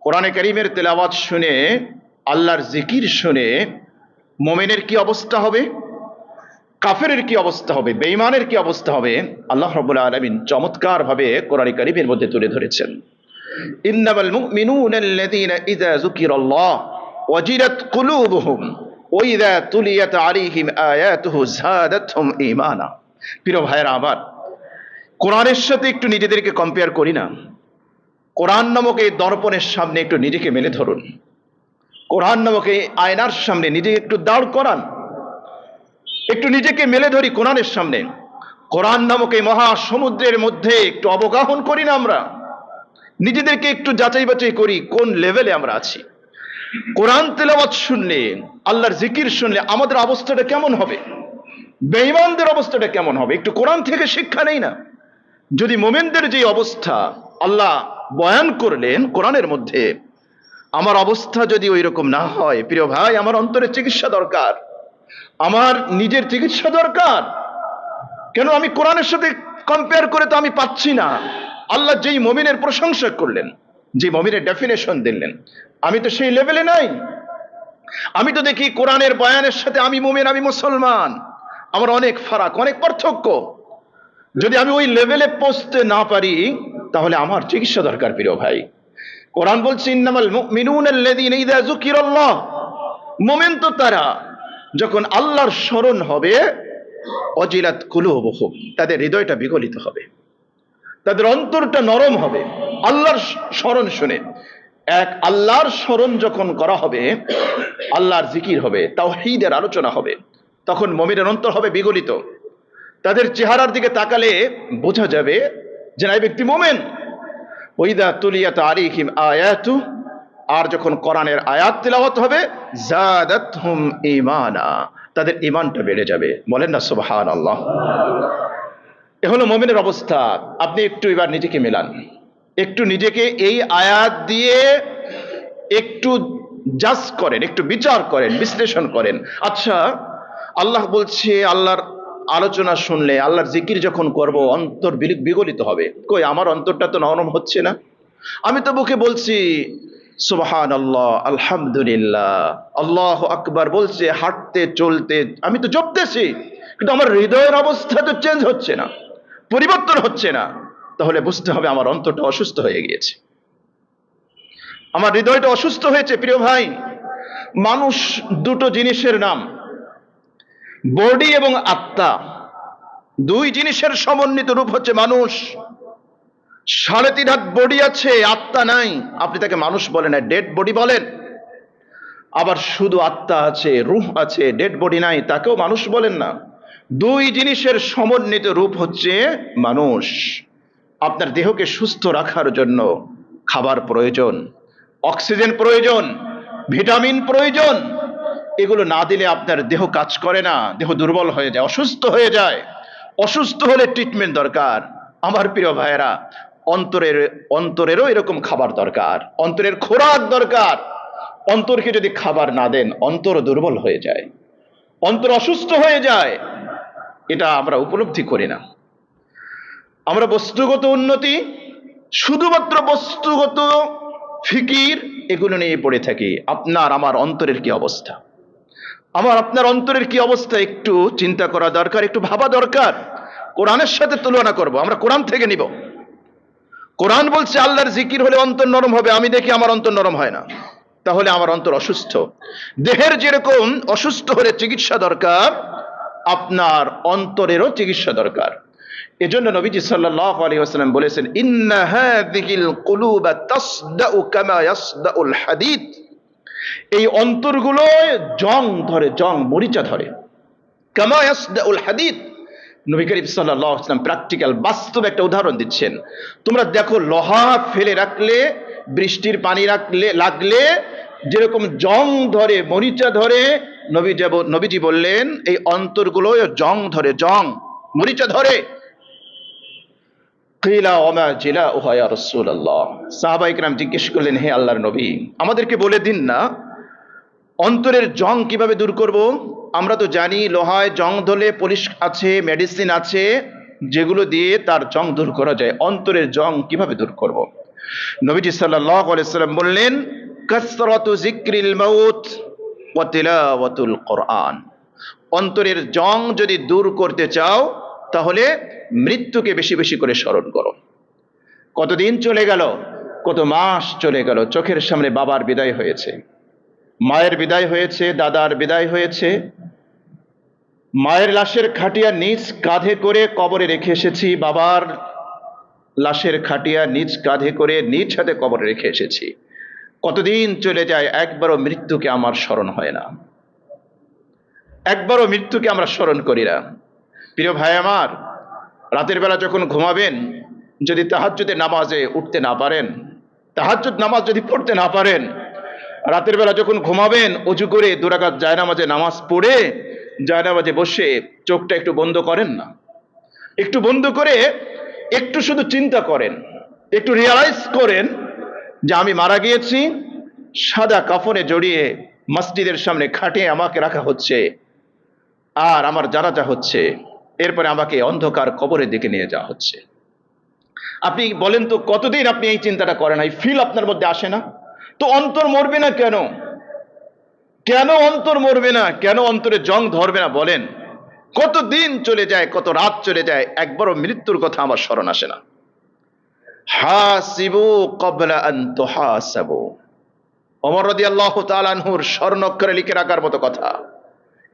কোরআনে কারীমের তেলাওয়াত শুনে, আল্লাহর জিকির শুনে মুমিনের কি অবস্থা হবে, কাফেরের কি অবস্থা হবে, বেঈমানের কি অবস্থা হবে, আল্লাহ রাব্বুল আলামিন চমৎকার ভাবে কোরআনে কারীমের মধ্যে তুলে ধরেছেন। ইন্নামাল মুমিনুনা আল্লাযীনা ইযা যুকিরাল্লাহ ওয়াজিলাত কুলুবুহুম ওয়া ইযা তুলিয়াত আলাইহিম আয়াতুহু যাদাতহুম ঈমানা। প্রিয় ভাইরা আমার, কোরআনের সাথে একটু নিজেদেরকে কম্পেয়ার করি না। কোরআন নামক এই দর্পণের সামনে একটু নিজেকে মেলে ধরুন। কোরআন নামক এই আয়নার সামনে নিজেকে একটু দাঁড় করান, একটু নিজেকে মেলে ধরি কোরআনের সামনে। কোরআন নামক এই মহাসমুদ্রের মধ্যে একটু অবগাহন করি না আমরা, নিজেদেরকে একটু যাচাই বাছাই করি কোন লেভেলে আমরা আছি। কোরআন তেলাওয়াত শুনলে, আল্লাহর জিকির শুনলে আমাদের অবস্থাটা কেমন হবে, বেঈমানদের অবস্থাটা কেমন হবে, একটু কোরআন থেকে শিক্ষা নেই না? যদি মুমিনদের যে অবস্থা আল্লাহ বয়ান করলেন কোরআনের মধ্যে, আমার অবস্থা যদি ওই রকম না হয়, প্রিয় ভাই, আমার অন্তরের চিকিৎসা দরকার, আমার নিজের চিকিৎসা দরকার। কেন আমি কোরআনের সাথে কম্পেয়ার করে তো আমি পাচ্ছি না। আল্লাহ যেই মুমিনের প্রশংসা করলেন, যে মুমিনের ডেফিনেশন দিলেন, আমি তো সেই লেভেলে নাই। আমি তো দেখি কোরআনের বয়ানের সাথে আমি মুমিন, আমি মুসলমান, আমার অনেক ফারাক, অনেক পার্থক্য। যদি আমি ওই লেভেলে পৌঁছতে না পারি, তাহলে আমার চিকিৎসা দরকার। প্রিয় ভাই, কোরআন বলছে ইন্নামাল মুমিনুনা আল্লাযীনা ইযা যুকিরাল্লাহ, মুমিন তো তারা যখন আল্লাহর স্মরণ হবে, ওয়াজিলাত কুলুবুহুম, তাদের হৃদয়টা বিগলিত হবে, তাদের অন্তরটা নরম হবে আল্লাহর স্মরণ শুনে। এক আল্লাহর স্মরণ যখন করা হবে, আল্লাহর জিকির হবে, তাওহীদের আলোচনা হবে, তখন মুমিনের অন্তর হবে বিগলিত। তাদের চেহারার দিকে তাকালে বোঝা যাবে যে না, এই ব্যক্তি মুমিন। ওয়াইদা তুলিয়াত আলাইহিম আয়াতু, আর যখন কোরআনের আয়াত তেলাওয়াত হবে, যাদাতহুম ঈমানা, তাদের ঈমানটা বেড়ে যাবে। বলেন না সুবহানাল্লাহ। এ হলো মুমিনের অবস্থা। আপনি একটু এবার নিজেকে মেলান, একটু নিজেকে এই আয়াত দিয়ে একটু জাজ করেন, একটু বিচার করেন, বিশ্লেষণ করেন। আচ্ছা, আল্লাহ বলছে আল্লাহর আলোচনা শুনলে, আল্লাহর জিকির যখন করব, অন্তর বিগলিত হবে। কই, আমার অন্তরটা তো নরম হচ্ছে না। আমি তো মুখে বলছি সুবহানাল্লাহ, আলহামদুলিল্লাহ, আল্লাহু আকবার বলছে, হাঁটতে চলতে আমি তো জপতেছি, কিন্তু আমার হৃদয়ের অবস্থা তো চেঞ্জ হচ্ছে না, পরিবর্তন হচ্ছে না। তাহলে বুঝতে হবে আমার অন্তরটা অসুস্থ হয়ে গিয়েছে, আমার হৃদয়টা অসুস্থ হয়েছে। প্রিয় ভাই, মানুষ দুটো জিনিসের নাম, বডি এবং আত্মা। দুই জিনিসের সমন্বিত রূপ হচ্ছে মানুষ। 3.5 হাত বডি আছে, আত্মা নাই, আপনি তাকে মানুষ বলেন না, ডেড বডি বলেন। আবার শুধু আত্মা আছে, রূহ আছে, ডেড বডি নাই, তাকেও মানুষ বলেন না। দুই জিনিসের সমন্বিত রূপ হচ্ছে মানুষ। আপনার দেহকে সুস্থ রাখার জন্য খাবার প্রয়োজন, অক্সিজেন প্রয়োজন, ভিটামিন প্রয়োজন। এগুলো না দিলে আপনার দেহ কাজ করে না, দেহ দুর্বল হয়ে যায়, অসুস্থ হয়ে যায়। অসুস্থ হলে ট্রিটমেন্ট দরকার। আমার প্রিয় ভাইয়েরা, অন্তরেরও এরকম খাবার দরকার, অন্তরের খোরাক দরকার। অন্তরকে যদি খাবার না দেন, অন্তর দুর্বল হয়ে যায়, অন্তর অসুস্থ হয়ে যায়। এটা আমরা উপলব্ধি করি না। আমরা বস্তুগত উন্নতি, শুধুমাত্র বস্তুগত ফিকির, এগুলো নিয়ে পড়ে থাকি। আপনার আমার অন্তরের কি অবস্থা, আমার আপনার অন্তরের কি অবস্থা, একটু চিন্তা করা দরকার, একটু ভাবা দরকার। কোরআনের সাথে তুলনা করব, আমরা কোরআন থেকে নিব। কোরআন বলছে আল্লাহর জিকির হলে অন্তর নরম হবে। আমি দেখি আমার অন্তর নরম হয় না, তাহলে আমার অন্তর অসুস্থ। দেহের যেরকম অসুস্থ হলে চিকিৎসা দরকার, আপনার অন্তরেরও চিকিৎসা দরকার। এজন্য নবীজি সাল্লাল্লাহু আলাইহি ওয়াসাল্লাম বলেছেন, ইন্না হাযিহিল কুলুবা তাসদাউ কামা ইয়াসদাউল হাদীদ। এই অন্তরগুলো জং ধরে, জং মরিচা ধরে। কামা ইয়াসদাউল হাদীদ, নবী করিম সাল্লাল্লাহু আলাইহি ওয়াসাল্লাম প্র্যাকটিক্যাল বাস্তব একটা উদাহরণ দিচ্ছেন। তোমরা দেখো, লোহা ফেলে রাখলে, বৃষ্টির পানি লাগলে যেরকম জং ধরে, মরিচা ধরে, নবীজি বললেন এই অন্তরগুলো জং ধরে, জং মরিচা ধরে। কিলা ওমা জিলাউহা ইয়া রাসূলুল্লাহ, সাহাবায়ে কেরাম জিজ্ঞেস করলেন, হে আল্লাহর নবী, আমাদেরকে বলে দিন না অন্তরের জং কিভাবে দূর করব। আমরা তো জানি লোহায় জং ধরলে পলিশ আছে, মেডিসিন আছে, যেগুলো দিয়ে তার জং দূর করা যায়। অন্তরের জং কিভাবে দূর করব? নবীজি সাল্লাল্লাহু আলাইহি সাল্লাম বললেন, কাসরাতু যিকরিল মাউত ওয়া তিলাওয়াতুল কোরআন। অন্তরের জং যদি দূর করতে চাও তাহলে মৃত্যুকে বেশি বেশি করে স্মরণ করো। কতদিন চলে গেল, কত মাস চলে গেল, চোখের সামনে বাবার বিদায় হয়েছে, মায়ের বিদায় হয়েছে, দাদার বিদায় হয়েছে। মায়ের লাশের খাটিয়া নিজ কাঁধে করে কবরে রেখে এসেছি, বাবার লাশের খাটিয়া নিজ কাঁধে করে নিজ হাতে কবরে রেখে এসেছি। কতদিন চলে যায়, একবারও মৃত্যুকে আমার স্মরণ হয় না, একবারও মৃত্যুকে আমরা স্মরণ করি না। প্রিয় ভাই আমার, রাতের বেলা যখন ঘুমাবেন, যদি তাহাজ্জুদের নামাজে উঠতে না পারেন, তাহাজ্জুদ নামাজ যদি পড়তে না পারেন, রাতের বেলা যখন ঘুমাবেন ওযু করে 2 রাকাত জায়নামাজে নামাজ পড়ে জায়নামাজে বসে চোখটা একটু বন্ধ করেন না, একটু বন্ধ করে একটু শুধু চিন্তা করেন, একটু রিয়ালাইজ করেন যে আমি মারা গিয়েছি, সাদা কাফনে জড়িয়ে মসজিদের সামনে খাটে আমাকে রাখা হচ্ছে, আর আমার জানাজা হচ্ছে, এরপরে আমাকে অন্ধকার কবরের দিকে নিয়ে যাওয়া হচ্ছে। আপনি বলেন তো, কতদিন আপনি এই চিন্তাটা করেন, এই ফিল আপনার মধ্যে আসে না? তো অন্তর মরবে না কেন? কেন অন্তর মরবে না? কেন অন্তরে জং ধরবে না বলেন? কতদিন চলে যায়, কত রাত চলে যায়, একবারও মৃত্যুর কথা আমার স্মরণ আসে না। হাসিবু ক্বাবলা আন তুহাসাবু, ওমর রাদিয়াল্লাহু তাআলা আনহুর স্বর্ণাক্ষরে লিখে রাখার মতো কথা।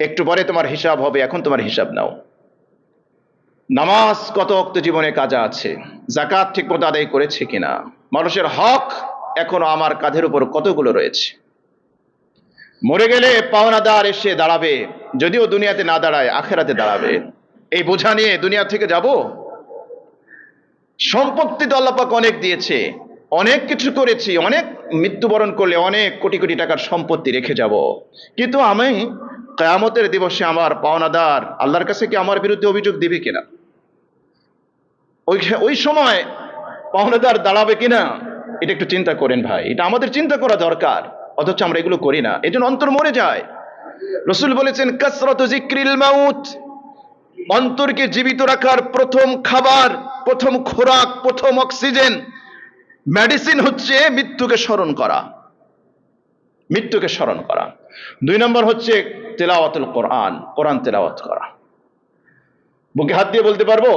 একটু পরে তোমার হিসাব হবে, এখন তোমার হিসাব নাও। নামাজ কত ওয়াক্ত জীবনে কাজা আছে, যাকাত ঠিকমতো আদায় করেছে কিনা, মানুষের হক এখনো আমার কাঁধের উপর কতগুলো রয়েছে। মরে গেলে পাওনাদার এসে দাঁড়াবে, যদিও দুনিয়াতে না দাঁড়ায় আখেরাতে দাঁড়াবে। এই বোঝা নিয়ে দুনিয়া থেকে যাব? সম্পত্তি তো আল্লাহ পাক অনেক দিয়েছে, অনেক কিছু করেছি, অনেক মৃত্যুবরণ করলে অনেক কোটি কোটি টাকার সম্পত্তি রেখে যাব, কিন্তু আমি কিয়ামতের দিবসে আমার পাওনাদার আল্লাহর কাছে কি আমার বিরুদ্ধে অভিযোগ দিবে কিনা? ওই সময় পাওনাদার দাঁড়াবে কিনা, এটা একটু চিন্তা করেন ভাই, এটা আমাদের চিন্তা করা দরকার, অথচ আমরা এগুলো করি না, এজন্য অন্তর মরে যায়। রাসূল বলেছেন, কাসরাতু যিকরিল মাউত, অন্তরকে জীবিত রাখার প্রথম খাবার, প্রথম খোরাক, প্রথম অক্সিজেন, মেডিসিন হচ্ছে মৃত্যুকে স্মরণ করা, মৃত্যুকে স্মরণ করা। 2 নম্বর হচ্ছে তেলাওয়াতুল কোরআন, কোরআন তেলাওয়াত করা। বুকে হাত দিয়ে বলতে পারবো,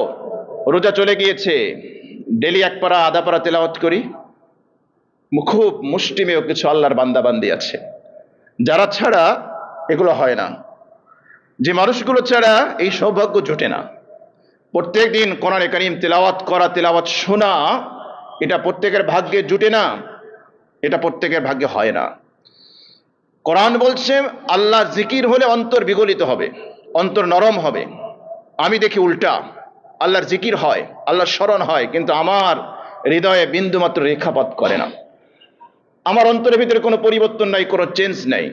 রোজা চলে গিয়েছে, ডেলি 1 পারা আধা পারা তেলাওয়াত করি। খুব মুষ্টিমেয় কিছু আল্লাহর বান্দা বান্দি আছে যারা ছাড়া এগুলো হয় না, যে মানুষগুলো ছাড়া এই সৌভাগ্য জোটে না। প্রত্যেক দিন কোরআনে কারীম তেলাওয়াত করা, তেলাওয়াত শোনা, এটা প্রত্যেকের ভাগ্যে জুটে না, এটা প্রত্যেকের ভাগ্যে হয় না। কোরআন বলছে আল্লাহ জিকির হলে অন্তর বিগলিত হবে, অন্তর নরম হবে। আমি দেখি উল্টা, আল্লাহর জিকির হয়, আল্লাহর স্মরণ হয়, কিন্তু আমার হৃদয়ে বিন্দুমাত্র রেখাপাত করে না, আমার অন্তরের ভিতরে কোনো পরিবর্তন নাই, কোনো চেঞ্জ নাই।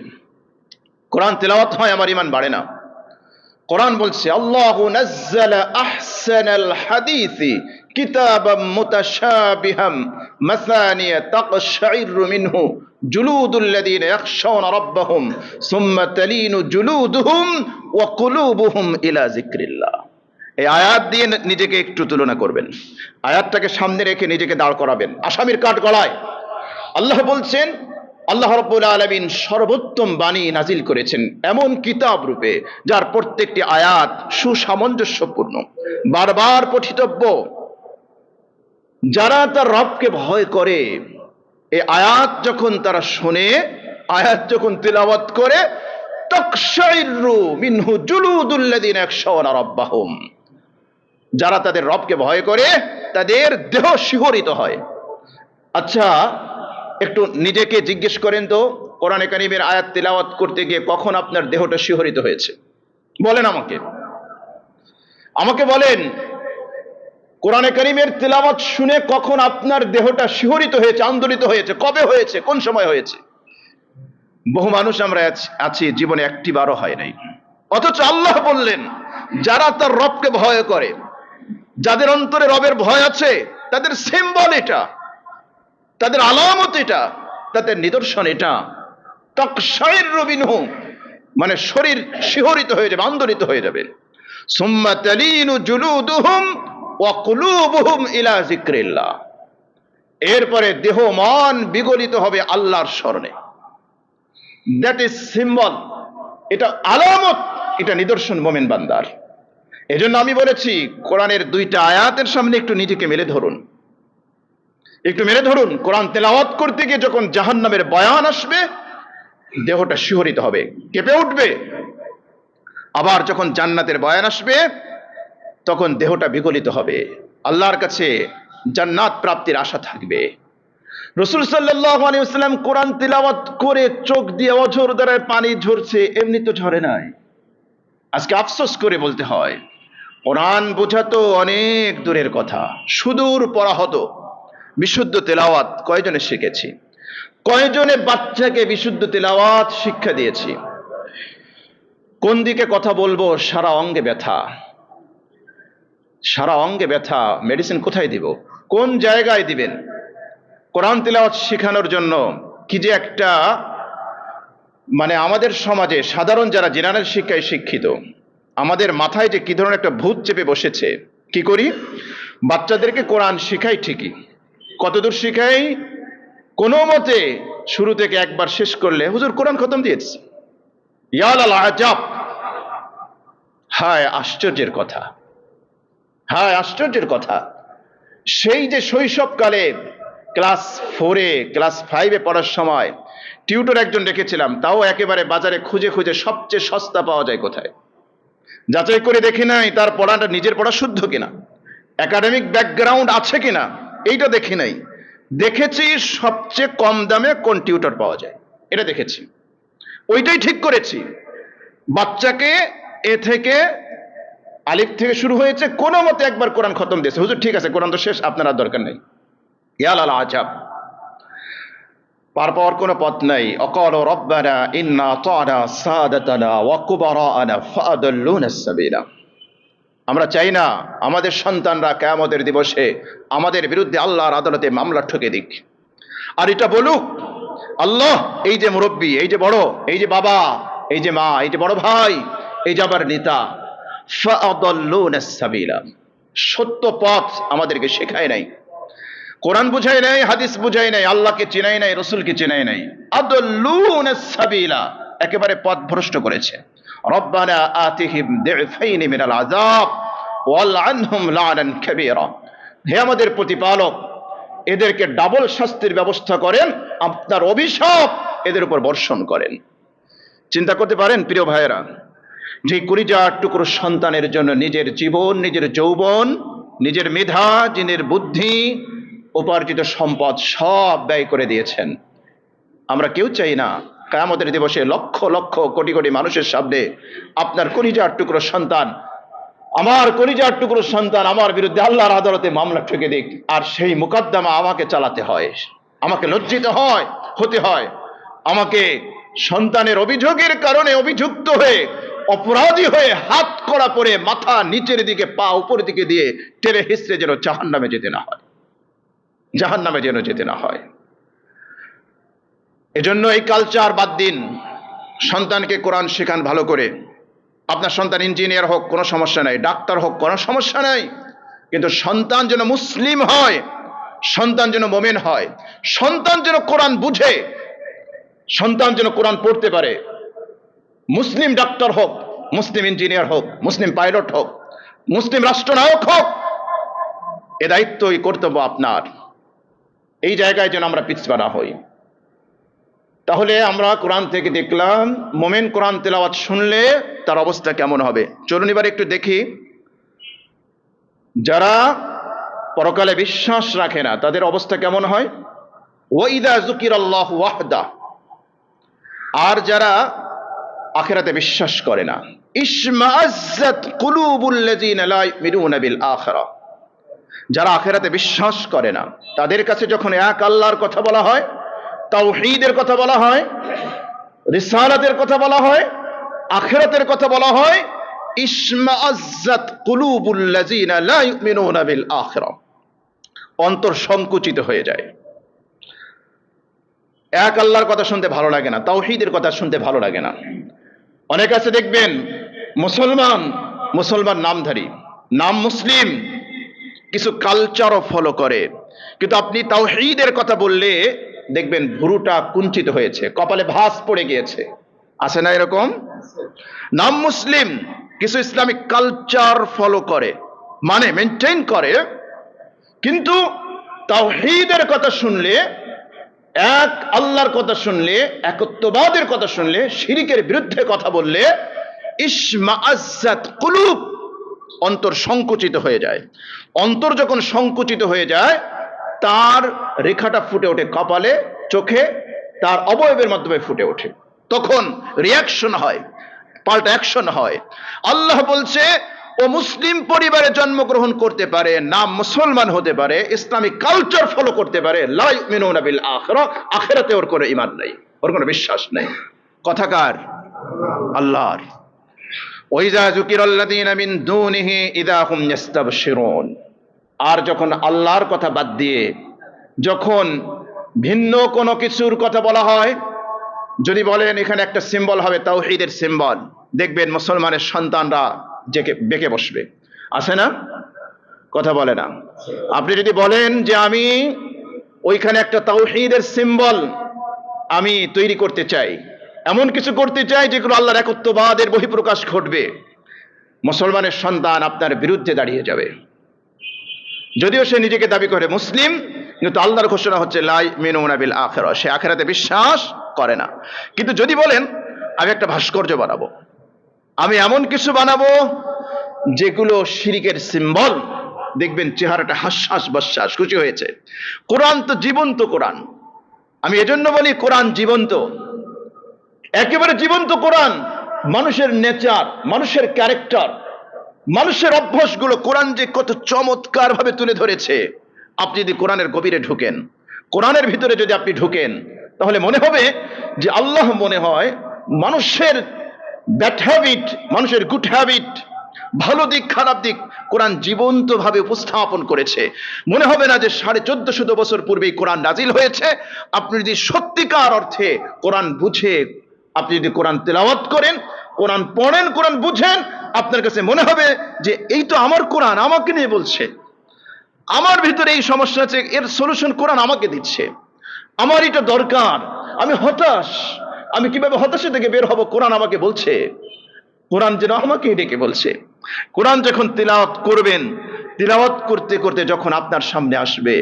কোরআন তেলাওয়াত হয়, আমার ঈমান বাড়ে না। কোরআন বলছে, আল্লাহু নাজ্জালা আহসানাল হাদিসি কিতাবাম মুতাশাবিহাম মাসানিয়া তাকশাইরু মিনহু জুলুদুল লাযিনা ইয়াখশাউনা রাব্বাহুম সুম্মা তালিনু জুলুদুহুম ওয়া কুলুবুহুম ইলা যিকরিল্লাহ। এই আয়াত দিয়ে নিজেকে একটু তুলনা করবেন, আয়াতটাকে সামনে রেখে নিজেকে দাঁড় করাবেন আসামির কাঠ গলায়। আল্লাহ বলছেন, আল্লাহ রাব্বুল আলামিন সর্বোত্তম বাণী নাজিল করেছেন এমন কিতাব রূপে, যার প্রত্যেকটি আয়াত সুসামঞ্জস্যপূর্ণ, বারবার পঠিতব্য। যারা তার রবকে ভয় করে, এই আয়াত যখন তারা শোনে, আয়াত যখন তিলাওয়াত করে, তাকশাইরু মিনহু জুলুদুল লাযিনা ইয়াখশাউনা রাব্বাহুম, যারা তাদের রবকে ভয় করে তাদের দেহ শিহরিত হয়। আচ্ছা, একটু নিজেকে জিজ্ঞেস করেন তো, কোরআনে কারীমের আয়াত তিলাওয়াত করতে গিয়ে কখন আপনার দেহটা শিহরিত হয়েছে? বলেন আমাকে বলেন, কোরআনে কারীমের তিলাওয়াত শুনে কখন আপনার দেহটা শিহরিত হয়েছে, আন্দোলিত হয়েছে? কবে হয়েছে, কোন সময় হয়েছে? বহু মানুষ আমরা আছি জীবনে একটি বারও হয় নাই, অথচ আল্লাহ বললেন যারা তার রবকে ভয় করে, যাদের অন্তরে রবের ভয় আছে, তাদের সিম্বল এটা, তাদের আলামত এটা, তাদের নিদর্শন এটা। তাকশাইরু মিনহু, মানে শরীর শিহরিত হয়ে যাবে, আন্দোলিত হয়ে যাবে। সুম্মা তালিনু জুলুদুহুম ওয়া কুলুবুহুম ইলা যিকরিল্লাহ, এরপরে দেহ মন বিগলিত হবে আল্লাহর স্মরণে। দ্যাট ইজ সিম্বল, এটা আলামত, এটা নিদর্শন মুমিন বান্দার। এজন্য আমি বলেছি কোরআনের দুইটা আয়াতের সামনে একটু নিজেকে মেলে ধরুন, একটু মেলে ধরুন। কোরআন তেলাওয়াত করতে গিয়ে যখন জাহান্নামের বয়ান আসবে দেহটা শিহরিত হবে, কেঁপে উঠবে। আবার যখন জান্নাতের বয়ান আসবে তখন দেহটা বিগলিত হবে, আল্লাহর কাছে জান্নাত প্রাপ্তির আশা থাকবে। রাসূল সাল্লাল্লাহু আলাইহি ওয়াসাল্লাম কোরআন তিলাওয়াত করে চোখ দিয়ে অঝর দ্বারায় পানি ঝরছে, এমনি তো ঝরে নাই। আজকে আফসোস করে বলতে হয়, কোরআন বোঝা তো অনেক দূরের কথা, সুদূর পড়া হতো। বিশুদ্ধ তেলাওয়াত কয়জনে শিখেছি? কয়জনে বাচ্চাকে বিশুদ্ধ তেলাওয়াত শিক্ষা দিয়েছি? কোন দিকে কথা বলবো, সারা অঙ্গে ব্যথা, সারা অঙ্গে ব্যথা, মেডিসিন কোথায় দিব, কোন জায়গায় দিবেন? কোরআন তিলাওয়াত শেখানোর জন্য কি যে একটা, মানে আমাদের সমাজে সাধারণ যারা জেনারেল শিক্ষায় শিক্ষিত, আমাদের মাথায় যে কি ধরনের একটা ভূত চেপে বসেছে। কি করি? বাচ্চাদেরকে কোরআন শিখাই ঠিকই, কতদূর শিখাই? কোনো মতে শুরু থেকে একবার শেষ করলে হুজুর কোরআন খতম দিয়েছে। ইয়া লাল আজাব, হায় আশ্চর্যের কথা, হায় আশ্চর্যের কথা। সেই যে শৈশবকালে ক্লাস 4-এ ক্লাস 5-এ পড়ার সময় টিউটর একজন রেখেছিলাম, তাও একেবারে বাজারে খুঁজে খুঁজে সবচেয়ে সস্তা পাওয়া যায় কোথায়, যাচাই করে দেখি নাই তার পড়াটা নিজের পড়া শুদ্ধ কিনা, একাডেমিক ব্যাকগ্রাউন্ড আছে কিনা, এইটা দেখি নাই। দেখেছি সবচেয়ে কম দামে কোন টিউটর পাওয়া যায়, এটা দেখেছি, ওইটাই ঠিক করেছি। বাচ্চাকে এ থেকে আলিফ থেকে শুরু হয়েছে, কোনো মতে একবার কোরআন খতম দিয়েছে। হুজুর ঠিক আছে, কোরআন তো শেষ, আপনার আর দরকার নেই। ইয়া লাল আজাব, পার পাওয়ার কোনো পথ নাই। অকাল রব্বানা ইন্না আতানা সাদাতানা ওয়া কুবারানা ফাআদাল্লুনা সাবিলা। আমরা চাই না আমাদের সন্তানরা কিয়ামতের দিবসে আমাদের বিরুদ্ধে আল্লাহর আদালতে মামলা ঠুকে দিক, আর এটা বলুক আল্লাহ এই যে মুরব্বী, এই যে বড়, এই যে বাবা, এই যে মা, এই যে বড় ভাই, এই যে আবার নেতা, ফাআদাল্লুনা সাবিলা, সত্য পথ আমাদেরকে শেখায় নাই, কোরআন বুঝাই নাই, হাদিস বুঝাই নাই, আল্লাহকে চেনাই নাই, রসুলকে চেনাই নাই। আদাল্লুনা সাবিলা, একেবারে পথ ভ্রষ্ট করেছে। রব্বানা আতিহিম দিফাইনি মিনাল আযাব ওয়ালআনহুম লা'নান কাবীরা, হে আমাদের প্রতিপালক এদেরকে ডাবল শাস্তির ব্যবস্থা করেন, আপনার অভিশাপ এদের উপর বর্ষণ করেন। চিন্তা করতে পারেন প্রিয় ভাইয়েরা, যে কলিজার টুকরো সন্তানের জন্য নিজের জীবন, নিজের যৌবন, নিজের মেধা, জিনের বুদ্ধি, উপার্জিত সম্পদ সব ব্যয় করে দিয়েছেন। আমরা কেউ চাই না কিয়ামতের দিবসে লক্ষ লক্ষ কোটি কোটি মানুষের সামনে আপনার কলিজার টুকরো সন্তান, আমার কলিজার টুকরো সন্তান আমার বিরুদ্ধে আল্লাহর আদালতে মামলা ঠেকে দিক, আর সেই মুকদ্দমা আমাকে চালাতে হয়, আমাকে লজ্জিত হতে হয়, আমাকে সন্তানের অভিযোগের কারণে অভিযুক্ত হয়ে, অপরাধী হয়ে হাত কড়া পরে মাথা নিচের দিকে পা উপরের দিকে দিয়ে টেনে হিসড়ে যেন জাহান্নামে যেতে না হয়, জাহান্নামে যেন যেতে না হয়। এজন্য এই কালচার বাদ দিন, সন্তানকে কোরআন শেখান ভালো করে। আপনার সন্তান ইঞ্জিনিয়ার হোক কোনো সমস্যা নাই, ডাক্তার হোক কোনো সমস্যা নাই, কিন্তু সন্তান যেন মুসলিম হয়, সন্তান যেন মুমিন হয়, সন্তান যেন কোরআন বুঝে, সন্তান যেন কোরআন পড়তে পারে। মুসলিম ডাক্তার হোক, মুসলিম ইঞ্জিনিয়ার হোক, মুসলিম পাইলট হোক, মুসলিম রাষ্ট্রনায়ক হোক, এ দায়িত্ব, এই কর্তব্য আপনার। এই জায়গায় যেন আমরা পিছপা না হই। তাহলে আমরা কোরআন থেকে দেখলাম মুমিন কোরআন তেলাওয়াত শুনলে তার অবস্থা কেমন হবে। চলুন এবার একটু দেখি যারা পরকালে বিশ্বাস রাখে না তাদের অবস্থা কেমন হয়। ওয়াইদা যুকিরাল্লাহু ওয়াহদা, আর যারা আখিরাতে বিশ্বাস করে না, ইশমাআজ্জাত কুলুবুল লাযিনা লা ইউমিনুনা বিল আখিরা, যারা আখিরাতে বিশ্বাস করে না তাদের কাছে যখন এক আল্লাহর কথা বলা হয়, তাওহীদের কথা বলা হয়, রিসালাতের কথা বলা হয়, আখিরাতের কথা বলা হয়, ইশমাআজ্জাত কুলুবুল লাযিনা লা ইউমিনুনা বিল আখিরা, অন্তর সংকুচিত হয়ে যায়। এক আল্লাহর কথা শুনতে ভালো লাগে না, তাওহীদের কথা শুনতে ভালো লাগে না। অনেক আছে দেখবেন মুসলমান নামধারী, নাম মুসলিম, কিছু কালচারও ফলো করে, কিন্তু আপনি তাওহীদের কথা বললে দেখবেন ভুরুটা কুঞ্চিত হয়েছে, কপালে ভাঁজ পড়ে গিয়েছে। আছে না এরকম? নাম মুসলিম, কিছু ইসলামিক কালচার ফলো করে, মানে মেনটেন করে, কিন্তু তাওহীদের কথা শুনলে, এক আল্লাহর কথা শুনলে, একত্ববাদের কথা শুনলে, শিরিকের বিরুদ্ধে কথা বললে ইশমাআজ্জাত কুলুব, অন্তর সংকুচিত হয়ে যায়। অন্তর যখন সংকুচিত হয়ে যায়, তার রেখাটা ফুটে ওঠে কপালে, চোখে, তার অবয়বের মাধ্যমে ফুটে ওঠে, তখন রিয়াকশন হয়, পাল্টা অ্যাকশন হয়। আল্লাহ বলছে ও মুসলিম পরিবারে জন্মগ্রহণ করতে পারে, নাম মুসলমান হতে পারে, ইসলামিক কালচার ফলো করতে পারে, লা ইউমিনুনা বিল আখিরাহ, আখিরাতে ওর কোনো ঈমান নাই, ওর কোনো বিশ্বাস নেই। কথাকার? আল্লাহর। ওয়াইজা যুকিরাল্লাযীনা মিন দুনিহি ইযা হুম ইস্তাবশিরুন। আর যখন আল্লাহর কথা বাদ দিয়ে যখন ভিন্ন কোনো কিছুর কথা বলা হয়, যদি বলেন এখানে একটা সিম্বল হবে তাওহীদের সিম্বল, দেখবেন মুসলমানের সন্তানরা বেঁকে বসবে। আছে না? কথা বলে না। আপনি যদি বলেন যে আমি ওইখানে একটা তাওহীদের সিম্বল আমি তৈরি করতে চাই, এমন কিছু করতে চাই যেগুলো আল্লাহর একত্ববাদের বহিঃপ্রকাশ ঘটবে, মুসলমানের সন্তান আপনার বিরুদ্ধে দাঁড়িয়ে যাবে। যদিও সে নিজেকে দাবি করে মুসলিম, কিন্তু আল্লাহর ঘোষণা হচ্ছে লা ইউমিনুনা বিল আখিরাহ, সে আখিরাতে বিশ্বাস করে না। কিন্তু যদি বলেন আমি একটা ভাস্কর্য বানাবো, আমি এমন কিছু বানাবো যেগুলো শিরিকের সিম্বল, দেখবেন চেহারাটা হাস্যাস বস্যাস, খুশি হয়েছে। কোরআন তো জীবন্ত কোরআন, আমি এজন্য বলি কোরআন জীবন্ত, একেবারে জীবন্ত কোরআন। মানুষের নেচার, মানুষের ক্যারেক্টার, মানুষের অভ্যাসগুলো কোরআন যে কত চমৎকার ভাবে তুলে ধরেছে। আপনি যদি কোরআনের গভীরে ঢুকেন, কোরআনের ভিতরে যদি আপনি ঢুকেন, তাহলে মনে হবে যে আল্লাহ মনে হয় মানুষের ব্যাড হ্যাবিট, মানুষের গুড হ্যাবিট, ভালো দিক খারাপ দিক কোরআন জীবন্ত ভাবে উপস্থাপন করেছে। মনে হবে না যে 1450 বছর পূর্বেই কোরআন নাজিল হয়েছে। আপনি যদি সত্যিকার অর্থে কোরআন বুঝে আপনি যদি কোরআন তেলাওয়াত করেন, কোরআন পড়েন, কোরআন বুঝেন, আপনার কাছে মনে হবে যে এই তো আমার কোরআন আমাকে নিয়ে বলছে, আমার ভিতরে এই সমস্যা আছে, এর সলিউশন কোরআন আমাকে দিচ্ছে, আমার এটা দরকার, আমি হতাশ, আমি কিভাবে হতাশা থেকে বের হব, কোরআন আমাকে বলছে, কোরআন যেন আমাকেই ডেকে বলছে। কোরআন যখন তিলাওয়াত করবেন, তিলাওয়াত করতে করতে যখন আপনার সামনে আসবে,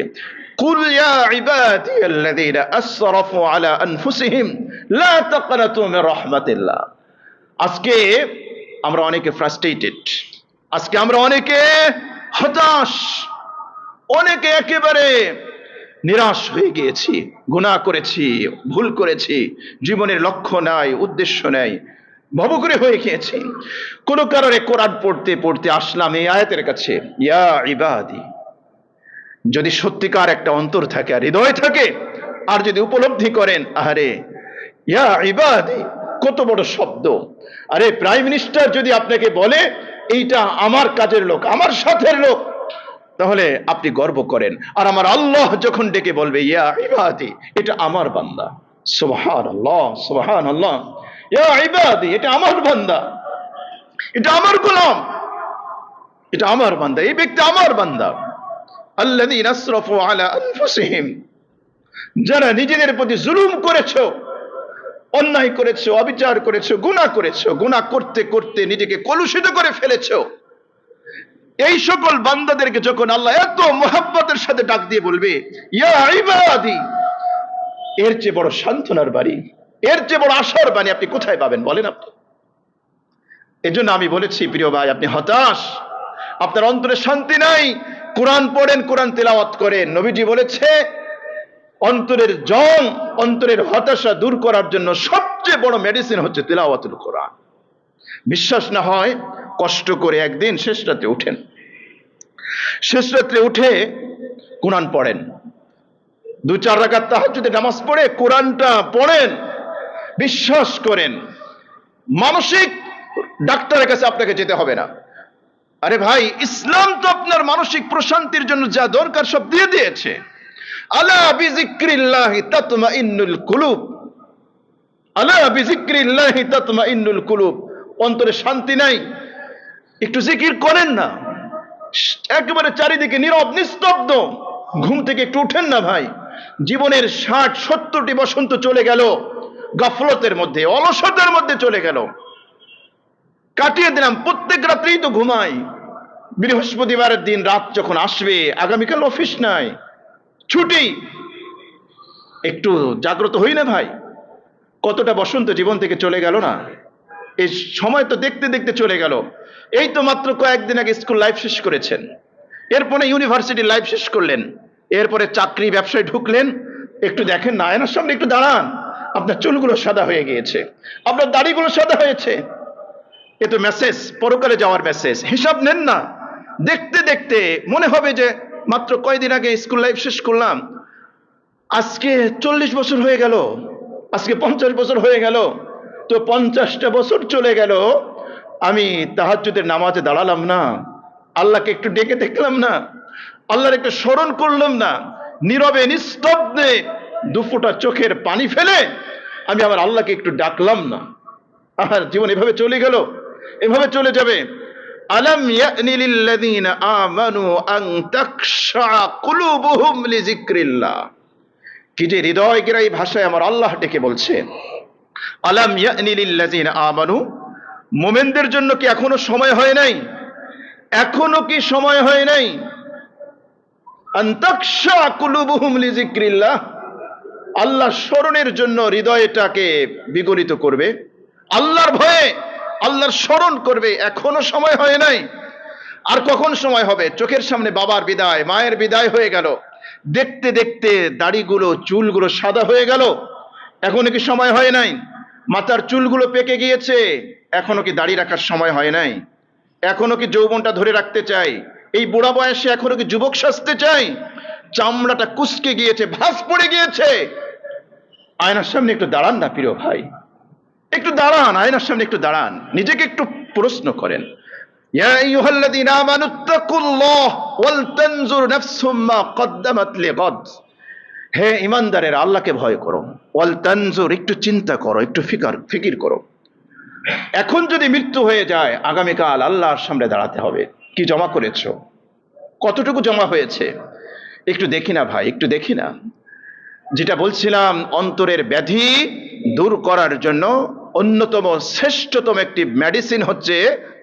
কুল ইয়া ইবাদিয়াল্লাযীনা আসরাফু আলা আনফুসিহিম লা তাকনাতু মির রাহমাতিল্লাহ। আজকে আমরা অনেকে ফ্রাস্ট্রেটেড, আজকে আমরা অনেকে হতাশ, অনেকে একেবারে নিরাশ হয়ে গিয়েছি, গুনাহ করেছি, ভুল করেছি, জীবনের লক্ষ্য নাই, উদ্দেশ্য নাই, ভবঘুরে হয়ে গিয়েছি। কোন কারণে কোরআন পড়তে পড়তে আসলাম এই আয়াতের কাছে, ইয়া ইবাদি। যদি সত্যিকার একটা অন্তর থাকে আর হৃদয় থাকে, আর যদি উপলব্ধি করেন, আরে ইয়া ইবাদি কত বড় শব্দ। আরে প্রাইম মিনিস্টার যদি আপনাকে বলে এইটা আমার কাজের লোক, আমার সাথের লোক, তাহলে আপনি গর্ব করেন। আর আমার আল্লাহ যখন ডেকে বলবে ইয়া ইবাদি, এটা আমার বান্দা, সুবহানাল্লাহ সুবহানাল্লাহ, ইয়া ইবাদি, এটা আমার বান্দা, এটা আমার গোলাম, এটা আমার বান্দা, এই ব্যক্তি আমার বান্দা। আল্লাযীনা আসরাফু আলা আনফুসিহিম, যারা নিজেদের প্রতি জুলুম করেছো, অন্যায় করেছো, অবিচার করেছো, গুনাহ করেছো, গুনাহ করতে করতে নিজেকে কলুষিত করে ফেলেছো, এই সকল বান্দাদেরকে যখন আল্লাহ এত মুহাব্বতের সাথে ডাক দিয়ে বলবে ইয়া ইবাদি, এর চেয়ে বড় সান্ত্বনার বাণী, এর চেয়ে বড় আশার বাণী আপনি কোথায় পাবেন বলেন আপনি? এজন্য আমি বলেছি প্রিয় ভাই, আপনি হতাশ, আপনার অন্তরে শান্তি নাই, কোরআন পড়েন, কোরআন তেলাওয়াত করেন। নবীজি বলেছে অন্তরের জং, অন্তরের হতাশা দূর করার জন্য সবচেয়ে বড় মেডিসিন হচ্ছে তেলাওয়াতুল কোরআন। বিশ্বাস না হয় কষ্ট করে একদিন শেষ রাতে উঠেন, শেষ রাত্রে উঠে কোরআন পড়েন, 2-4 রাকাত তাহাজ্জুদের নামাজ পড়ে কোরআনটা পড়েন। বিশ্বাস করেন মানসিক ডাক্তারের কাছে আপনাকে যেতে হবে না। আরে ভাই, ইসলাম তো আপনার মানসিক প্রশান্তির জন্য যা দরকার সব দিয়ে দিয়েছে। আলা বিযিক্রিল্লাহি তাতমাইন্নুল কুলুব, আলা বিযিক্রিল্লাহি তাতমাইন্নুল কুলুব। অন্তরে শান্তি নাই, একটু জিকির করেন না, একেবারে চারিদিকে নীরব নিস্তব্ধ, ঘুম থেকে একটু উঠেন না ভাই। জীবনের 60-70টি বসন্ত চলে গেল গাফলতের মধ্যে, অলসতার মধ্যে চলে গেল, কাটিয়ে দিলাম। প্রত্যেক রাত্রেই তো ঘুমাই। বৃহস্পতিবারের দিন রাত যখন আসবে, আগামীকাল অফিস নাই, ছুটি, একটু জাগ্রত হই না ভাই? কতটা বসন্ত জীবন থেকে চলে গেল না? এই সময় তো দেখতে দেখতে চলে গেল। এই তো মাত্র কয়েকদিন আগে স্কুল লাইফ শেষ করেছেন, এরপরে ইউনিভার্সিটি লাইফ শেষ করলেন, এরপরে চাকরি ব্যবসায় ঢুকলেন। একটু দেখেন না, আয়নার সামনে একটু দাঁড়ান, আপনার চুলগুলো সাদা হয়ে গিয়েছে, আপনার দাড়িগুলো সাদা হয়েছে। এ তো মেসেজ, পরকালে যাওয়ার মেসেজ। হিসাব নেন না। দেখতে দেখতে মনে হবে যে মাত্র কয়দিন আগে স্কুল লাইফ শেষ করলাম, আজকে 40 বছর হয়ে গেল, আজকে 50 বছর হয়ে গেল। তো 50টা বছর চলে গেল, আমি তাহাজ্জুদের নামাজে দাঁড়ালাম না, আল্লাহকে একটু ডেকে দেখলাম না, আল্লাহর একটু স্মরণ করলাম না, নীরবে নিস্তব্ধে দুফোঁটা চোখের পানি ফেলে আমি আমার আল্লাহকে একটু ডাকলাম না। আমার জীবন এভাবে চলে গেল, এভাবে চলে যাবে। আলাম ইয়ানি লিল্লাযীনা আমানু আন তাখশা কুলুবুহুম লিযিকরিল্লাহ। কি যে হৃদয়গ্রাহী ভাষায় আমার আল্লাহ ডেকে বলছে, আলাম ইয়ানি লিল্লাযীনা আমানু, মুমিনদের জন্য কি এখনো সময় হয় নাই? এখনো কি সময় হয় নাই? আন তাখশা কুলুবুহুম লিযিকরিল্লাহ, আল্লাহ স্মরণের জন্য হৃদয়টাকে বিগলিত করবে, আল্লাহর ভয়ে আল্লাহর স্মরণ করবে। এখনো সময় হয় নাই। আর কখন সময় হবে? চোখের সামনে বাবার বিদায়, মায়ের বিদায় হয়ে গেল, দেখতে দেখতে দাড়িগুলো চুলগুলো সাদা হয়ে গেল, এখনো কি সময় হয় নাই? মাথার চুলগুলো পেকে গিয়েছে, এখনো কি দাড়ি রাখার সময় হয় নাই? এখনো কি যৌবনটা ধরে রাখতে চাই? এই বুড়া বয়সে এখনো কি যুবক সাজতে চাই? চামড়াটা কুঁচকে গিয়েছে, ভাঁজ পড়ে গিয়েছে। আয়নার সামনে একটু দাঁড়ান না প্রিয় ভাই, একটু দাঁড়ান, আয়নার সামনে একটু দাঁড়ান, নিজেকে একটু প্রশ্ন করেন। ইয়া আইয়ুহাল্লাযীনা আমানুত্তাকুল্লাহ ওয়াল তানজুর নাফসুম মা কদ্দামাত লিগাদ। হে ঈমানদারেরা, আল্লাহকে ভয় করো। ওয়াল তানজুর, একটু চিন্তা করো, একটু ফিকির করো। এখন যদি মৃত্যু হয়ে যায়, আগামীকাল আল্লাহর সামনে দাঁড়াতে হবে। কি জমা করেছো? কতটুকু জমা হয়েছে? একটু দেখি না ভাই, একটু দেখি না। যেটা বলছিলাম, অন্তরের ব্যাধি দূর করার জন্য অন্যতম শ্রেষ্ঠতম একটি মেডিসিন হচ্ছে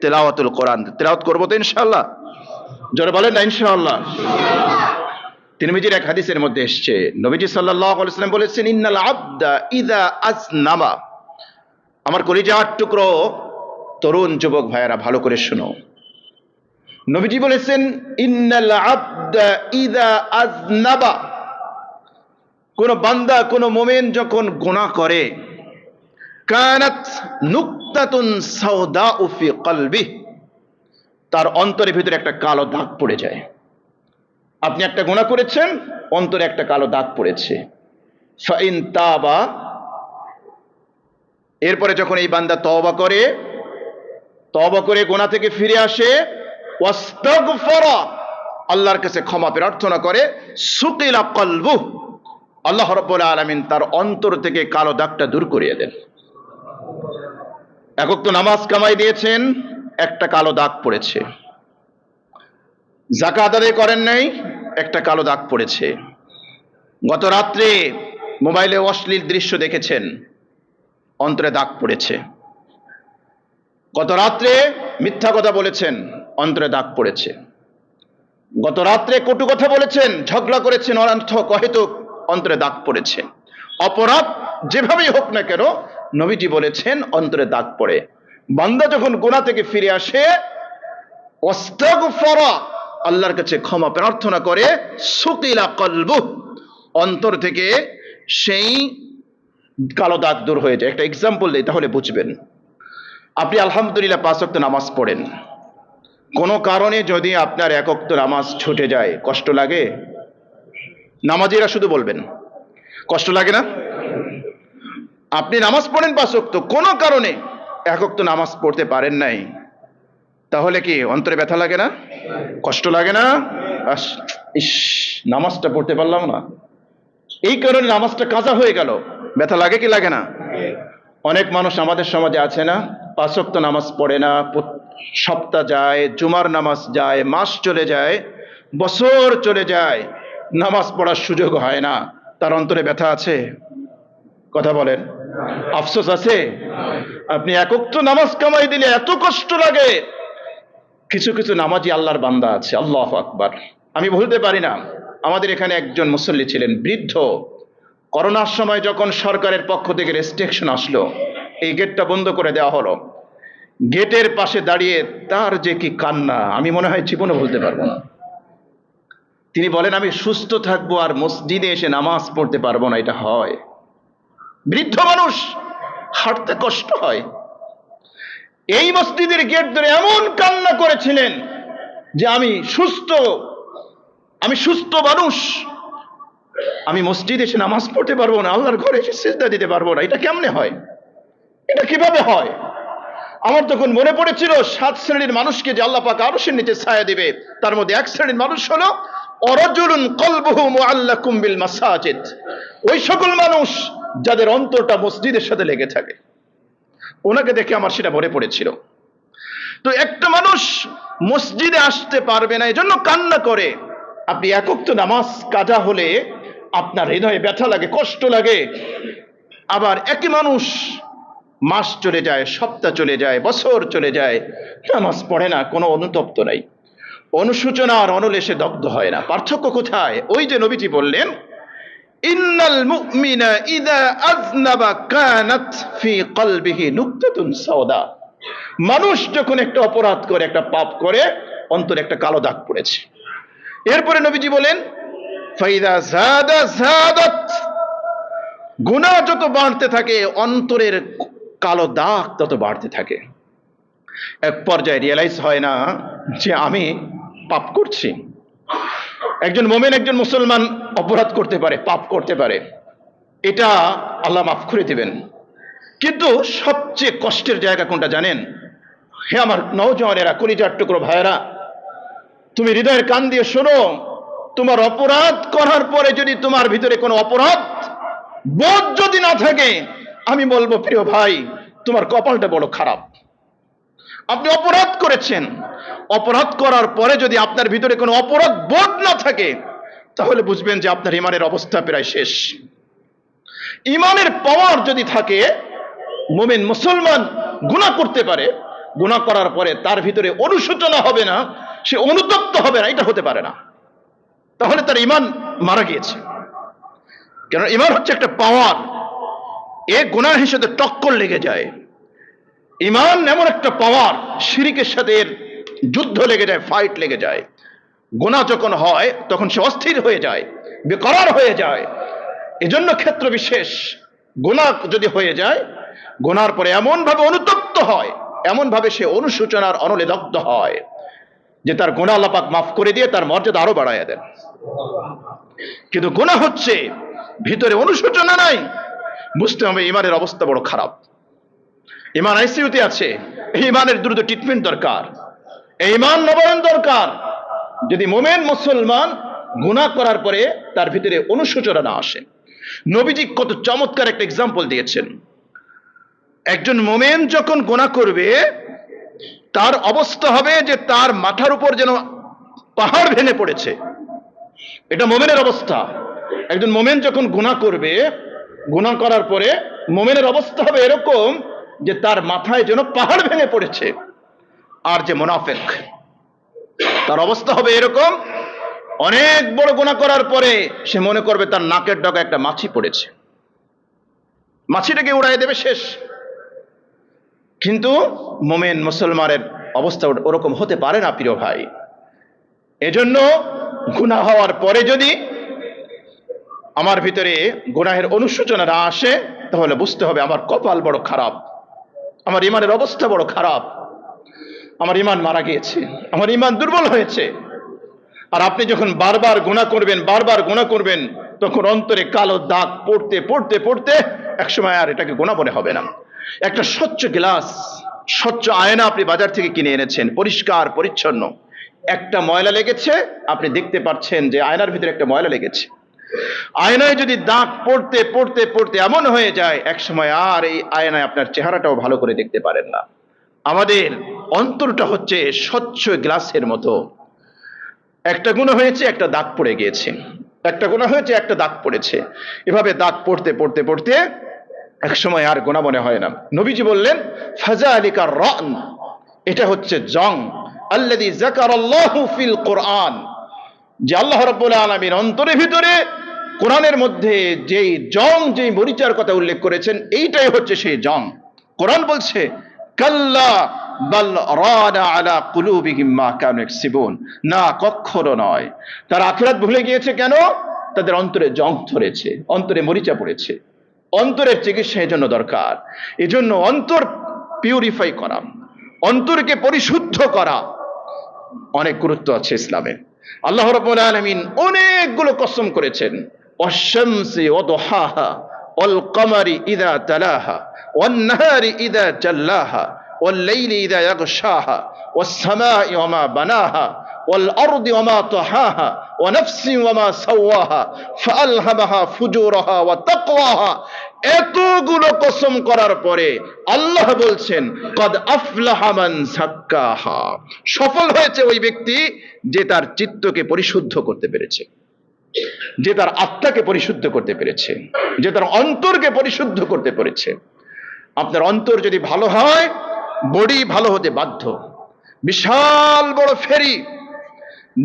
তেলাওয়াতুল কোরআন। তেলাওয়াত করবো তো ইনশাআল্লাহ? জোরে বলেন না ইনশাআল্লাহ। তিরমিজির এক হাদিসের মধ্যে এসছে, নবীজি সাল্লাল্লাহু আলাইহি ওয়াসাল্লাম বলেছেন, ইন্নাল আবদা ইযা আযনাবা। আমার কলিজার টুকরো তরুণ যুবক ভাইয়েরা, ভালো করে শুনো। নবীজি বলেছেন, ইন্নাল আবদা ইযা আযনাবা, কোন বান্দা, কোন মুমিন যখন গুনাহ করে, কানাত নুকতাতুন সাওদাউ ফি কলবিহি, তার অন্তরের ভিতরে একটা কালো দাগ পড়ে যায়। আপনি একটা গুনাহ করেছেন, অন্তরে একটা কালো দাগ পড়েছে। ফাইন তাবা, এরপরে যখন এই বান্দা তওবা করে গুনাহ থেকে ফিরে আসে, ওয়াস্তাগফারা, আল্লাহর কাছে ক্ষমা প্রার্থনা করে, সুকিলা কলবু, আল্লাহ রাব্বুল আলামিন তার অন্তর থেকে কালো দাগটা দূর করিয়ে দেন। এক ওয়াক্ত নামাজ কামাই দিয়েছেন, একটা কালো দাগ পড়েছে। যাকাত আদায় করেন নাই, একটা কালো দাগ পড়েছে। গত রাত্রে মোবাইলে অশ্লীল দৃশ্য দেখেছেন, অন্তরে দাগ পড়েছে। গত রাত্রে মিথ্যা কথা বলেছেন, অন্তরে দাগ পড়েছে। গত রাত্রে কটু কথা বলেছেন, ঝগড়া করেছেন অনর্থক অহেতুক, অন্তরে দাগ পড়েছে। অপরাধ যেভাবেই হোক না কেন, নবীজি বলেছেন অন্তরে দাগ পড়ে। বান্দা যখন গুনাহ থেকে ফিরে আসে, ওয়াস্তাগফারা, আল্লাহর কাছে ক্ষমা প্রার্থনা করে, সুকিলা কলবু, অন্তর থেকে সেই কালো দাগ দূর হয়ে যায়। একটা এক্সাম্পল দেই তাহলে বুঝবেন। আপনি আলহামদুলিল্লাহ 5 ওয়াক্ত নামাজ পড়েন, কোনো কারণে যদি আপনার 1 ওয়াক্ত নামাজ ছুটে যায়, কষ্ট লাগে? নামাজিরা শুধু বলবেন, কষ্ট লাগে না? আপনি নামাজ পড়েন 5 ওয়াক্ত, কোনো কারণে 1 ওয়াক্ত নামাজ পড়তে পারেন নাই, তাহলে কি অন্তরে ব্যথা লাগে না? কষ্ট লাগে না? ইস, নামাজটা পড়তে পারলাম না, এই কারণে নামাজটা কাজা হয়ে গেল। ব্যথা লাগে কি লাগে না? অনেক মানুষ আমাদের সমাজে আছে না, 5 ওয়াক্ত নামাজ পড়ে না, সপ্তাহ যায়, জুমার নামাজ যায়, মাস চলে যায়, বছর চলে যায়, নামাজ পড়ার সুযোগ হয় না, তার অন্তরে ব্যথা আছে? কথা বলেন, আফসোস আছে? আপনি এক ওয়াক্ত নামাজ কামাই দিলে এত কষ্ট লাগে। কিছু কিছু নামাজি আল্লাহর বান্দা আছে, আল্লাহু আকবার। আমি বলতে পারি না, আমাদের এখানে একজন মুসল্লি ছিলেন, বৃদ্ধ। করোনার সময় যখন সরকারের পক্ষ থেকে রেস্ট্রিকশন আসলো, এই গেটটা বন্ধ করে দেওয়া হলো, গেটের পাশে দাঁড়িয়ে তার যে কি কান্না, আমি মনে হয় জীবনে বলতে পারবো না। তিনি বলেন, আমি সুস্থ থাকবো আর মসজিদে এসে নামাজ পড়তে পারবো না, এটা হয়? বৃদ্ধ মানুষ, হাঁটতে কষ্ট হয়। এই মসজিদের গেট ধরে এমন কান্না করেছিলেন যে আমি সুস্থ মানুষ, আমি মসজিদে এসে নামাজ পড়তে পারবো না, আল্লাহর ঘরে এসে সিজদা দিতে পারবো না, এটা কেমনে হয়? এটা কিভাবে হয়? আমার তখন মনে পড়েছিল 7 শ্রেণীর মানুষকে যে আল্লাহ পাক আরশের নিচে ছায়া দিবে, তার মধ্যে এক শ্রেণীর মানুষ হলো অরাজুলুন কলবুহু মুআল্লাকুম বিল মাসাজিদ, ওই সকল মানুষ যাদের অন্তরটা মসজিদের সাথে লেগে থাকে। ওনাকে দেখে আমার সেটা মনে পড়েছিল। তো একটা মানুষ মসজিদে আসতে পারবে না, এজন্য কান্না করে। আপনি এক ওয়াক্ত নামাজ কাজা হলে আপনার হৃদয়ে ব্যথা লাগে, কষ্ট লাগে। আবার একই মানুষ মাস চলে যায়, সপ্তাহ চলে যায়, বছর চলে যায়, নামাজ পড়ে না, কোনো অনুতপ্ত নাই, অনুশোচনা আর অনলেশে দগ্ধ হয় না। পার্থক্য কোথায়? ওই যে নবীজি বললেন, ইন্নাল মুমিনা ইযা আযনাবা কানাত ফি কলবিহি নুকতাতুন সাওদা। মানুষ যখন একটা অপরাধ করে, একটা পাপ করে, অন্তরে একটা কালো দাগ পড়েছে। এরপরে নবীজি বলেন, ফাইদা যাদা যাদাত, গুনাহ যত বাড়তে থাকে অন্তরের কালো দাগ তত বাড়তে থাকে। এক পর্যায়ে রিয়েলাইজ হয় না যে আমি পাপ করছি। একজন মুমিন, একজন মুসলমান অপরাধ করতে পারে, পাপ করতে পারে, এটা আল্লাহ মাফ করে দিবেন। কিন্তু সবচেয়ে কষ্টের জায়গা কোনটা জানেন? হে আমার নওজওয়ানেরা, কলিজার টুকরো ভাইয়েরা, তুমি হৃদয়ের কান দিয়ে শোনো, তোমার অপরাধ করার পরে যদি তোমার ভিতরে কোনো অপরাধ বোধ যদি না থাকে, আমি বলবো প্রিয় ভাই, তোমার কপালটা বড় খারাপ। আপনি অপরাধ করেছেন, অপরাধ করার পরে যদি আপনার ভিতরে কোনো অপরাধ বোধ না থাকে, তাহলে বুঝবেন যে আপনার ইমানের অবস্থা প্রায় শেষ। ইমানের পাওয়ার যদি থাকে, মুমিন মুসলমান গুনাহ করতে পারে, গুনাহ করার পরে তার ভিতরে অনুশোচনা হবে না, সে অনুতপ্ত হবে না, এটা হতে পারে না। তাহলে তার ইমান মারা গিয়েছে। কেন? ইমান হচ্ছে একটা পাওয়ার, এ গুনাহের সাথে টক্কর লেগে যায়। ইমান এমন একটা পাওয়ার, শিরকের সাথে এর যুদ্ধ লেগে যায়, ফাইট লেগে যায়। গুনাহ যখন হয় তখন সে অস্থির হয়ে যায়, বেকরার হয়ে যায়। এজন্য ক্ষেত্র বিশেষ গুনাহ যদি হয়ে যায়, গুনার পরে এমন ভাবে অনুতপ্ত হয়, এমন ভাবে সে অনুশোচনার অনলে দগ্ধ হয় যে তার গুনাহ আল্লাহ পাক মাফ করে দিয়ে তার মর্যাদা আরো বাড়ায় দেন। কিন্তু গুনাহ হচ্ছে ভিতরে অনুশোচনা নাই, বুঝতে হবে ইমানের অবস্থা বড় খারাপ। ইমান আইসিইউতে আছে, এই ইমানের দ্রুত ট্রিটমেন্ট দরকার, এই ইমান নবায়ন দরকার। যদি মুমিন মুসলমান গুনাহ করার পরে তার ভিতরে অনুশোচনা না আসে, নবীজি কত চমৎকার একটা এক্সাম্পল দিয়েছেন। একজন মুমিন যখন গুনাহ করবে, তার অবস্থা হবে যে তার মাথার উপর যেন পাহাড় ভেঙে পড়েছে, এটা মুমিনের অবস্থা। একজন মুমিন যখন গুনাহ করবে, গুনাহ করার পরে মুমিনের অবস্থা হবে এরকম যে তার মাথায় যেন পাহাড় ভেঙে পড়েছে। আর যে মুনাফিক, তার অবস্থা হবে এরকম, অনেক বড় গুনাহ করার পরে সে মনে করবে তার নাকের ডগা একটা মাছি পড়েছে, মাছিটাকে উড়াই দেবে, শেষ। কিন্তু মুমিন মুসলমানের অবস্থা ওরকম হতে পারে না প্রিয় ভাই। এজন্য গুনাহ হওয়ার পরে যদি আমার ভিতরে গুনাহের অনুশোচনা না আসে, তাহলে বুঝতে হবে আমার কপাল বড় খারাপ, আমার ইমানের অবস্থা বড় খারাপ, আমার ইমান মারা গিয়েছে, আমার ইমান দুর্বল হয়েছে। আর আপনি যখন বারবার গুনাহ করবেন, বারবার গুনাহ করবেন, তখন অন্তরে কালো দাগ পড়তে পড়তে পড়তে একসময় আর এটাকে গুনাহ মনে হবে না। একটা স্বচ্ছ গ্লাস, স্বচ্ছ আয়না আপনি বাজার থেকে কিনে এনেছেন, পরিষ্কার পরিচ্ছন্ন, একটা ময়লা লেগেছে, আপনি দেখতে পাচ্ছেন যে আয়নার ভিতরে একটা ময়লা লেগেছে। আয়নায় যদি দাগ পড়তে পড়তে পড়তে এমন হয়ে যায়, একসময় আর এই আয়নায় আপনার চেহারাটাও ভালো করে দেখতে পারেন না। আমাদের অন্তরটা হচ্ছে স্বচ্ছ গ্লাসের মতো, একটা গুনাহ হয়েছে, একটা দাগ পড়ে গিয়েছে, একটা গুনাহ হয়েছে, একটা দাগ পড়েছে, এভাবে দাগ পড়তে পড়তে পড়তে এক সময় আর গুনাহ মনে হয় না। নবীজি বললেন ফাযালিকা রান, এটা হচ্ছে জং, আল্লাযী যাকারাল্লাহু ফিল কোরআন, যে আল্লাহ রাব্বুল আলামিন অন্তরের ভিতরে কোরআনের মধ্যে যেই জং, যেই মরিচার কথা উল্লেখ করেছেন, এইটাই হচ্ছে সেই জং। কোরআন বলছে কাল্লা বাল রানা আলা কুলুবিহিম মা কানু ইয়াকসিবুন, না কখনো নয়, তারা আখিরাত ভুলে গিয়েছে। কেন? তাদের অন্তরে জং ধরেছে, অন্তরে মরিচা পড়েছে। অন্তরের চিকিৎসা এই জন্য দরকার। এজন্য অন্তর পিউরিফাই করা, অন্তরকে পরিশুদ্ধ করা অনেক গুরুত্ব আছে ইসলামে। আল্লাহ রাব্বুল আলামিন অনেকগুলো কসম করেছেন, ওয়াশ-শামসি ওয়া দুহাহা ওয়াল কমারি ইযা তালাহা ওয়ান নাহারি ইযা জাল্লাহা ওয়াল লাইলি ইযা ইয়াগশাহা ওয়াস সামাই ওয়া মা বানাহা ওয়াল আরদি ওয়া মা তাহাহা ওয়া নাফসিন ওয়া মা সাওয়াহা ফাআলহামাহা ফুজুরাহা ওয়া তাকওয়াহা। এতগুলো কসম করার পরে আল্লাহ বলছেন কদ আফলাহা মান যাক্কাহা, সফল হয়েছে ওই ব্যক্তি যে তার চিত্তকে পরিশুদ্ধ করতে পেরেছে, যে তার আত্মাকে পরিশুদ্ধ করতে পেরেছে, যে তার অন্তরকে পরিশুদ্ধ করতে পেরেছে। আপনার অন্তর যদি ভালো হয়, বডি ভালো হতে বাধ্য। বিশাল বড় ফেরি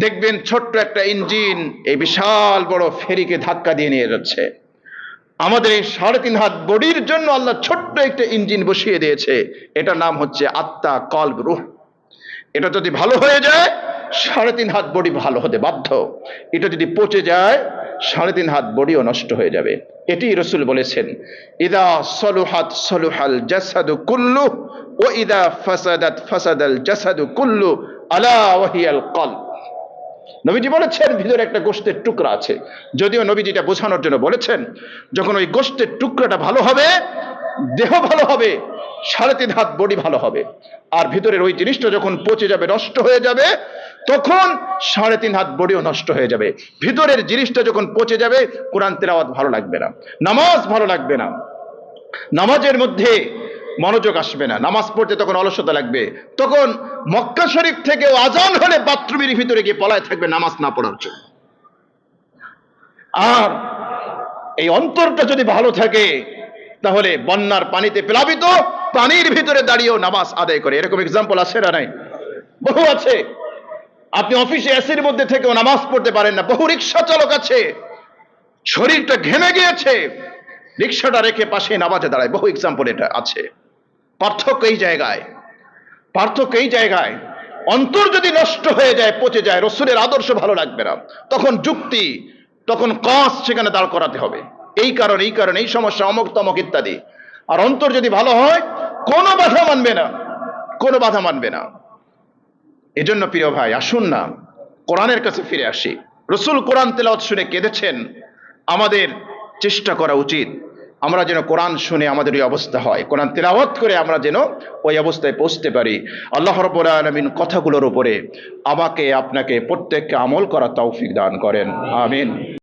দেখবেন, ছোট্ট একটা ইঞ্জিন এই বিশাল বড় ফেরিকে ধাক্কা দিয়ে নিয়ে যাচ্ছে। আমাদের এই 3.5 হাত বডির জন্য আল্লাহ ছোট্ট একটা ইঞ্জিন বসিয়ে দিয়েছে, এটার নাম হচ্ছে আত্মা, কলব, রূহ। এটা যদি ভালো হয়ে যায় 3.5 হাত বডি ভালো হতে বাধ্য। এটা যদি পচে যায় 3.5 হাত বডিও নষ্ট হয়ে যাবে। এটি রাসূল বলেছেন ইদা সলুহাত সলুহাল জাসাদু কুল্লু ওয়া ইদা ফাসাদাত ফাসাদাল জাসাদু কুল্লু আলা ওয়াহিয়াল কলব। নবীজি বলেছেন ভিতরে একটা গোশতের টুকরা আছে, যদিও নবীজি এটা বোঝানোর জন্য বলেছেন, যখন ওই গোশতের টুকরাটা ভালো হবে, দেহ ভালো হবে, 3.5 হাত বডি ভালো হবে। আর ভিতরের ওই জিনিসটা যখন পচে যাবে, নষ্ট হয়ে যাবে, তখন 3.5 হাত বডিও নষ্ট হয়ে যাবে। ভিতরের জিনিসটা যখন পচে যাবে, কোরআন তেলাওয়াত ভালো লাগবে না, নামাজ ভালো লাগবে না, নামাজের মধ্যে মনোযোগ আসবে না, নামাজ পড়তে তখন অলসতা লাগবে। তখন মক্কা শরীফ থেকেও আজান হলে বাথরুমের ভিতরে গিয়ে পলায় থাকবে নামাজ না পড়ার জন্য। আর এই অন্তরটা যদি ভালো থাকে, তাহলে বন্যার পানিতে প্লাবিত পানির ভিতরে দাঁড়িয়েও নামাজ আদায় করে। এরকম এক্সাম্পল আছে না নাই? বহু আছে। আপনি অফিসে এসির মধ্যে থেকেও নামাজ পড়তে পারেন না। বহু রিক্সা চালক আছে, শরীরটা ঘেমে গিয়েছে, রিক্সাটা রেখে পাশে নামাজে দাঁড়ায়। বহু এক্সাম্পল এটা আছে। পার্থক্য এই জায়গায়, পার্থক্য এই জায়গায়। অন্তর যদি নষ্ট হয়ে যায়, পচে যায়, রসুলের আদর্শ ভালো লাগবে না, তখন যুক্তি, তখন কস সেখানে দাঁড় করাতে হবে। এই কারণে এই সমস্যা, অমুক তমক ইত্যাদি। আর অন্তর যদি ভালো হয়, কোনো বাধা মানবে না, কোনো বাধা মানবে না। এজন্য প্রিয় ভাই, আসুন না কোরআনের কাছে ফিরে আসি। রসুল কোরআন তেলাওয়াত শুনে কেঁদেছেন। আমাদের চেষ্টা করা উচিত আমরা যেন কোরআন শুনে আমাদের এই অবস্থা হয়, কোরআন তেলাওয়াত করে আমরা যেন ওই অবস্থায় পৌঁছতে পারি। আল্লাহ রাব্বুল আলামিন কথাগুলোর উপরে আমাকে আপনাকে প্রত্যেককে আমল করার তৌফিক দান করেন। আমিন।